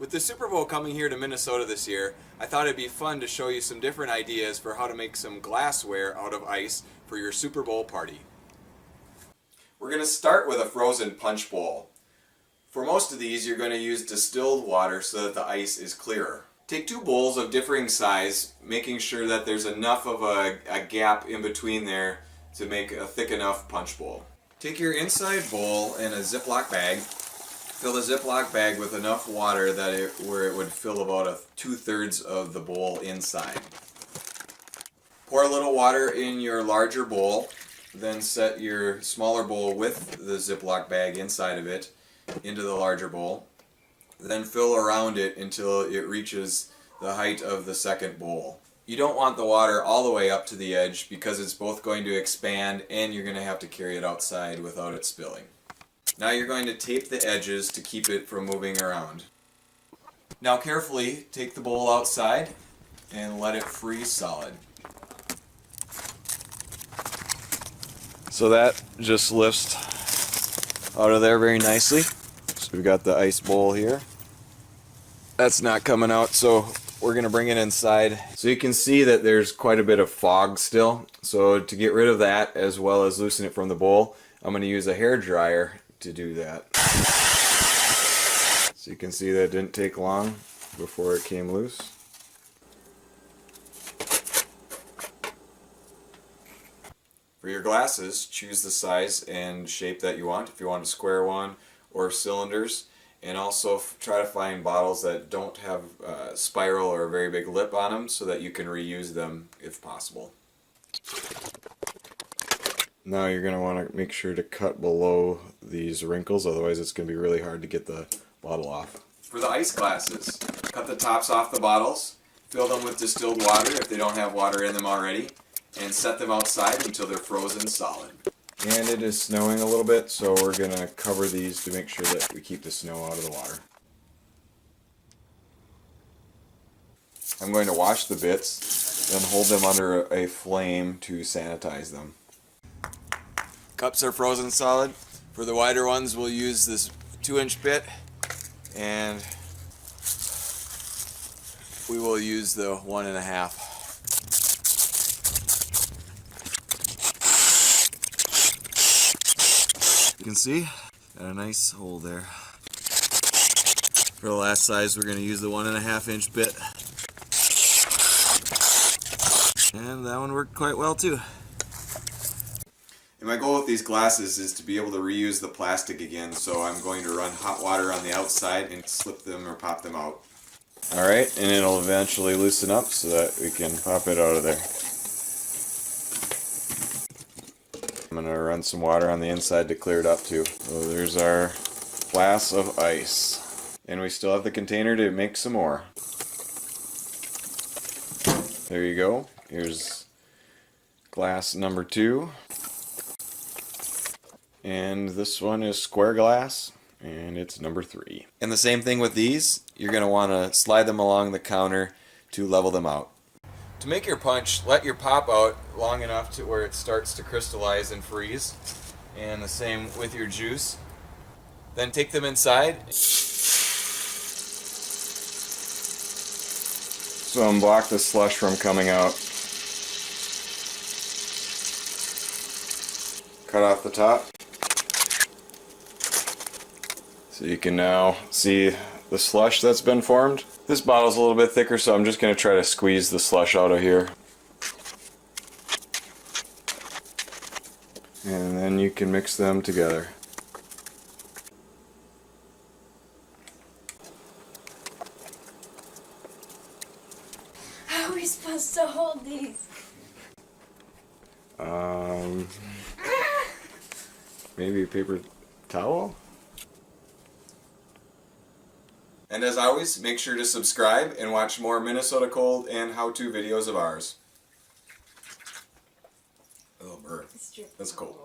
With the Super Bowl coming here to Minnesota this year, I thought it'd be fun to show you some different ideas for how to make some glassware out of ice for your Super Bowl party. We're going to start with a frozen punch bowl. For most of these, you're going to use distilled water so that the ice is clearer. Take two bowls of differing size, making sure that there's enough of a gap in between there to make a thick enough punch bowl. Take your inside bowl and a Ziploc bag. Fill the Ziploc bag with enough water that where it would fill about 2/3 of the bowl inside. Pour a little water in your larger bowl, then set your smaller bowl with the Ziploc bag inside of it into the larger bowl. Then fill around it until it reaches the height of the second bowl. You don't want the water all the way up to the edge because it's both going to expand and you're going to have to carry it outside without it spilling. Now you're going to tape the edges to keep it from moving around. Now carefully take the bowl outside and let it freeze solid. So that just lifts out of there very nicely. So we've got the ice bowl here. That's not coming out, so we're going to bring it inside. So you can see that there's quite a bit of fog still. So to get rid of that as well as loosen it from the bowl, I'm going to use a hair dryer to do that. So you can see that it didn't take long before it came loose. For your glasses, choose the size and shape that you want. If you want a square one or cylinders, and also try to find bottles that don't have a spiral or a very big lip on them so that you can reuse them if possible. Now you're going to want to make sure to cut below these wrinkles, otherwise it's going to be really hard to get the bottle off. For the ice glasses, cut the tops off the bottles, fill them with distilled water if they don't have water in them already, and set them outside until they're frozen solid. And it is snowing a little bit, so we're going to cover these to make sure that we keep the snow out of the water. I'm going to wash the bits, then hold them under a flame to sanitize them. Cups are frozen solid. For the wider ones, we'll use this 2-inch bit, and we will use the 1.5. You can see, got a nice hole there. For the last size, we're going to use the 1.5-inch bit. And that one worked quite well too. And my goal with these glasses is to be able to reuse the plastic again, so I'm going to run hot water on the outside and slip them or pop them out. Alright, and it'll eventually loosen up so that we can pop it out of there. I'm going to run some water on the inside to clear it up too. So there's our glass of ice. And we still have the container to make some more. There you go. Here's glass number 2. And this one is square glass, and it's number 3. And the same thing with these. You're going to want to slide them along the counter to level them out. To make your punch, let your pop out long enough to where it starts to crystallize and freeze. And the same with your juice. Then take them inside. So unblock the slush from coming out. Cut off the top. So you can now see the slush that's been formed. This bottle's a little bit thicker, so I'm just going to try to squeeze the slush out of here. And then you can mix them together. How are we supposed to hold these? Maybe a paper towel? And as always, make sure to subscribe and watch more Minnesota cold and how-to videos of ours. Oh, bird. That's cold.